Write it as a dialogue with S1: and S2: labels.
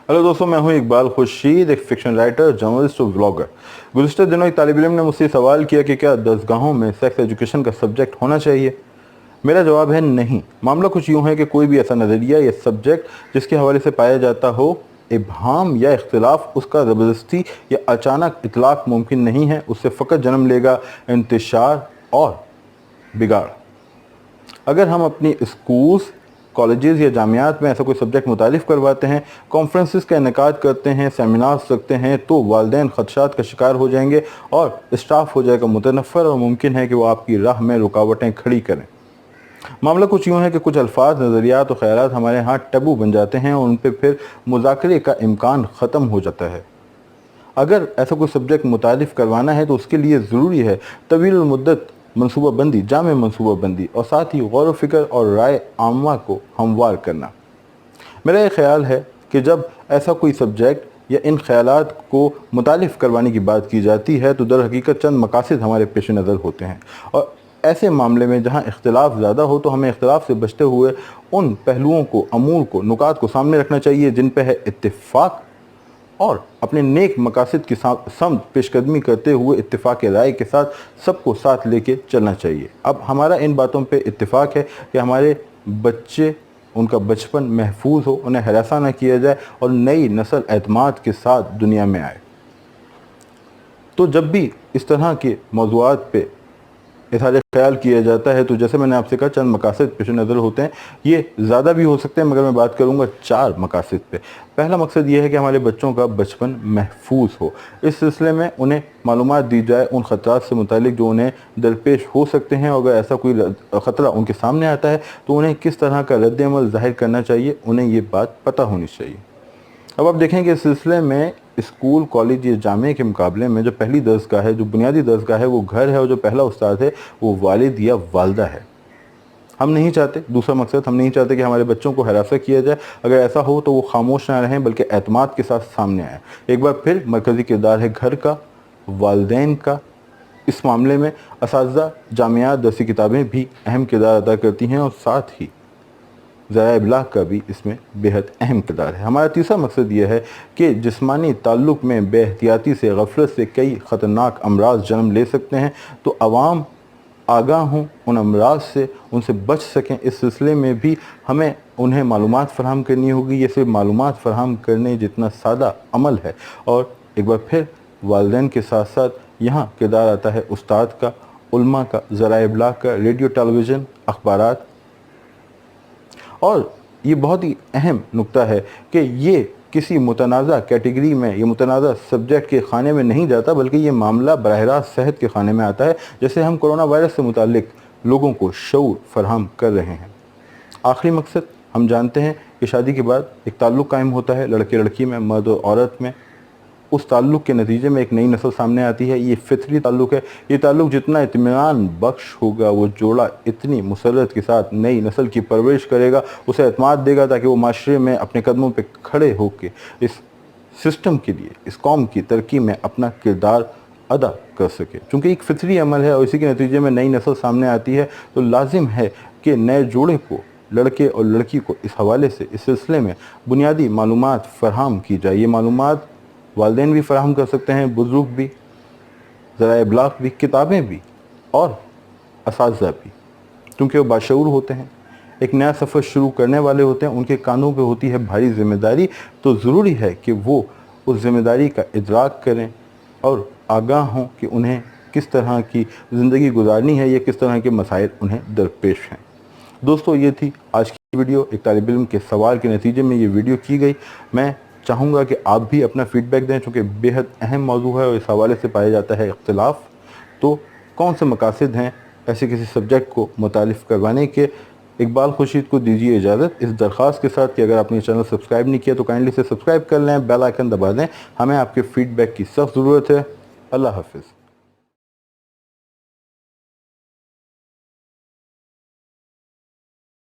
S1: Hello दोस्तों, मैं हूं इकबाल खुर्शीद, एक फिक्शन राइटर, जर्नलिस्ट और व्लॉगर। गुज़िश्ता दिनों एक तालिब इल्म ने मुझसे सवाल किया कि क्या दरसगाहों में सेक्स एजुकेशन का सब्जेक्ट होना चाहिए। मेरा जवाब है नहीं। मामला कुछ यूँ है कि कोई भी ऐसा नज़रिया या सब्जेक्ट जिसके हवाले से पाया जाता हो इबहाम या इख्तिलाफ, उसका ज़बरदस्ती या अचानक इतलाक़ मुमकिन नहीं है। उससे फ़कत जन्म लेगा इंतशार और बिगाड़। अगर हम अपनी स्कूल्स, कॉलेजेस या जामियात में ऐसा कोई सब्जेक्ट मुतारिफ़ करवाते हैं, कॉन्फ्रेंसेस का इनेकाद करते हैं, सेमिनार्स रखते हैं, तो वालिदैन ख़दशात का शिकार हो जाएंगे और स्टाफ हो जाएगा मुतनफ़र और मुमकिन है कि वो आपकी राह में रुकावटें खड़ी करें। मामला कुछ यूँ है कि कुछ अल्फाज, नज़रियात और ख़यालात हमारे यहाँ टैबू बन जाते हैं और उन पर फिर मुज़ाकरे का इम्कान ख़त्म हो जाता है। अगर ऐसा कोई सब्जेक्ट मुतारिफ़ करवाना है तो उसके लिए ज़रूरी है तवील मुद्दत मनसूबा बंदी, जामे मनसूबा बंदी और साथ ही गौर व फिक्र और राय आम्मा को हमवार करना। मेरा ये ख्याल है कि जब ऐसा कोई सब्जेक्ट या इन ख्यालात को मुतालिफ़ करवाने की बात की जाती है तो दर हकीकत चंद मकासद हमारे पेश नज़र होते हैं, और ऐसे मामले में जहाँ इख्तिलाफ़ ज़्यादा हो तो हमें इख्तिलाफ़ से बचते हुए उन पहलुओं को, अमूर को, नुकात को सामने रखना चाहिए जिन पर है इत्तिफ़ाक़, और अपने नेक मकासद की समत पेशकदमी करते हुए इत्तिफाक राय के साथ सबको साथ लेके चलना चाहिए। अब हमारा इन बातों पे इत्तिफाक है कि हमारे बच्चे, उनका बचपन महफूज हो, उन्हें हरासा ना किया जाए और नई नस्ल एतमाद के साथ दुनिया में आए। तो जब भी इस तरह के मौज़ूआत पे इज़हार ख्याल किया जाता है तो जैसे मैंने आपसे कहा, चंद मकासद पेश नज़र होते हैं। ये ज़्यादा भी हो सकते हैं मगर मैं बात करूँगा 4 मकासद पे। पहला मकसद ये है कि हमारे बच्चों का बचपन महफूज हो। इस सिलसिले में उन्हें मालूमात दी जाए उन ख़तरात से मुतालिक जो उन्हें दरपेश हो सकते हैं, और अगर ऐसा कोई ख़तरा उनके सामने आता है तो उन्हें किस तरह का रद्द-ए-अमल ज़ाहिर करना चाहिए, उन्हें ये बात पता होनी चाहिए। अब आप देखें कि इस सिलसिले में स्कूल, कॉलेज या जामिया के मुकाबले में जो पहली दरसगाह है, जो बुनियादी दरसगाह है, वो घर है, और जो पहला उस्ताद है वो वालिद या वालदा है। हम नहीं चाहते, दूसरा मकसद, हम नहीं चाहते कि हमारे बच्चों को हरासा किया जाए। अगर ऐसा हो तो वो खामोश ना रहें बल्कि एतमाद के साथ सामने आएँ। एक बार फिर मरकज़ी किरदार है घर का, वालिदैन का। इस मामले में असातिज़ा, जामियात, दरसी किताबें भी अहम किरदार अदा करती हैं और साथ ही ज़राए इब्लाग का भी इसमें बेहद अहम किरदार है। हमारा तीसरा मकसद ये है कि जिस्मानी ताल्लुक़ में बेहतियाती से, गफलत से कई ख़तरनाक अमराज जन्म ले सकते हैं, तो आवाम आगाह हों उन अमराज से, उनसे बच सकें। इस सिलसिले में भी हमें उन्हें मालूमात फ़राहम करनी होगी। ये सिर्फ मालूमात फ़राहम करने जितना सादा अमल है। और एक बार फिर वालिदैन के साथ साथ यहाँ किरदार आता है उस्ताद का, उलमा का, ज़राए इब्लाग का, रेडियो, टेलीविज़न, अखबारात। और ये बहुत ही अहम नुक्ता है कि ये किसी मुतनाज़ा कैटेगरी में, ये मुतनाज़ा सब्जेक्ट के खाने में नहीं जाता, बल्कि ये मामला बराह रास्त सेहत के खाने में आता है। जैसे हम कोरोना वायरस से मुताल्लिक लोगों को शऊर फराहम कर रहे हैं। आखिरी मकसद, हम जानते हैं कि शादी के बाद एक ताल्लुक़ कायम होता है लड़के लड़की में, मर्द और औरत में। उस ताल्लुक़ के नतीजे में एक नई नस्ल सामने आती है। ये फितरी ताल्लुक़ है। ये ताल्लुक़ जितना इत्मीनान बख्श होगा, वो जोड़ा इतनी मुसर्रत के साथ नई नस्ल की परवरिश करेगा, उसे एतमाद देगा ताकि वो माशरे में अपने कदमों पे खड़े होकर इस सिस्टम के लिए, इस कौम की तरक्की में अपना किरदार अदा कर सके। चूँकि एक फितरी अमल है और इसी के नतीजे में नई नस्ल सामने आती है, तो लाजिम है कि नए जोड़े को, लड़के और लड़की को, इस हवाले से, इस सिलसिले में बुनियादी मालूमात फ़राहम की जाए। ये मालूमात वालिदैन भी फ़राहम कर सकते हैं, बुज़ुर्ग भी, ज़राए इब्लाग भी, किताबें भी और असातिज़ा भी, क्योंकि वो बाशऊर होते हैं, एक नया सफ़र शुरू करने वाले होते हैं, उनके कानों पे होती है भारी ज़िम्मेदारी। तो ज़रूरी है कि वो उस ज़िम्मेदारी का इदराक करें और आगाह हों कि उन्हें किस तरह की ज़िंदगी गुजारनी है या किस तरह के मसाइल उन्हें दरपेश हैं। दोस्तों, ये थी आज की वीडियो। एक तालिब इल्म के सवाल के नतीजे में ये वीडियो की गई। मैं चाहूँगा कि आप भी अपना फ़ीडबैक दें, चूँकि बेहद अहम मौजू है और इस हवाले से पाया जाता है इख्तिलाफ़। तो कौन से मकासद हैं ऐसे किसी सब्जेक्ट को मुतालिफ़ करवाने के। इकबाल खुर्शीद को दीजिए इजाज़त इस दरख्वास्त के साथ कि अगर आपने चैनल सब्सक्राइब नहीं किया तो काइंडली से सब्सक्राइब कर लें, बेल आइकन दबा दें। हमें आपके फ़ीडबैक की सख्त ज़रूरत है। अल्लाह हाफ़िज़।